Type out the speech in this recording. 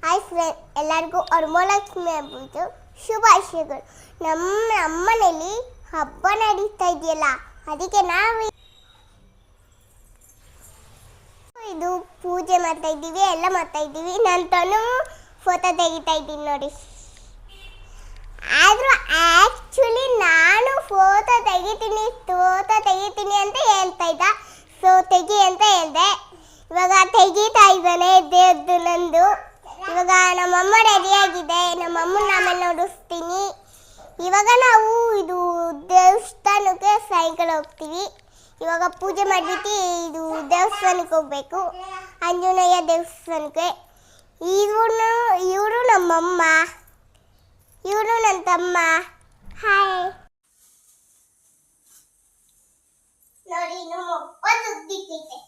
Hi friend, ಎಲ್ಲರಿಗೂ ವರಮಹಾಲಕ್ಷ್ಮಿ ಹಬ್ಬದ ಶುಭಾಶಯಗಳು. ನಮ್ಮ ಅಮ್ಮನೇಲಿ ಹಬ್ಬ ನಡೀತಾ ಇದೆಯಲ್ಲ, ಅದಕ್ಕೆ ನಾವು ಇದು ಪೂಜೆ ಮಾಡ್ತಾ ಇದ್ದೀವಿ, ಎಲ್ಲ ಮಾಡ್ತಾ ಇದ್ದೀವಿ. ನಾನು ತನು ಫೋಟೋ ತೆಗಿತಾ ಇದ್ದೀನಿ ನೋಡಿ. ಆದರೂ ಆ್ಯಕ್ಚುಲಿ ನಾನು ಫೋಟೋ ತೆಗಿತೀನಿ ಅಂತ ಹೇಳ್ತಾ ಇದ್ದ. ಸೊ ತೆಗಿ ಅಂತ ಹೇಳಿದೆ. ಇವಾಗ ತೆಗಿತಾ ಇದ್ದಾನೆ ದೇವ್ರದ್ದು ನಂದು. ಇವಾಗ ನಮ್ಮಮ್ಮ ರೆಡಿಯಾಗಿದೆ. ನಮ್ಮಮ್ಮನ ಆಮೇಲೆ ನೋಡಿಸ್ತೀನಿ. ಇವಾಗ ನಾವು ಇದು ದೇವಸ್ಥಾನಕ್ಕೆ ಸಾಯಂಕಾಲ ಹೋಗ್ತೀವಿ. ಇವಾಗ ಪೂಜೆ ಮಾಡಿಬಿಟ್ಟು ಇದು ದೇವಸ್ಥಾನಕ್ಕೆ ಹೋಗ್ಬೇಕು, ಆಂಜನೇಯ ದೇವಸ್ಥಾನಕ್ಕೆ. ಇವರು ನಮ್ಮಮ್ಮ, ಇವರು ನನ್ನ ತಮ್ಮ. ಹಾಯ್ ನೋಡಿ, ನಮ್ಮ ಅಪ್ಪ ದುಡ್ಡಿಕ್ಕೈತೆ.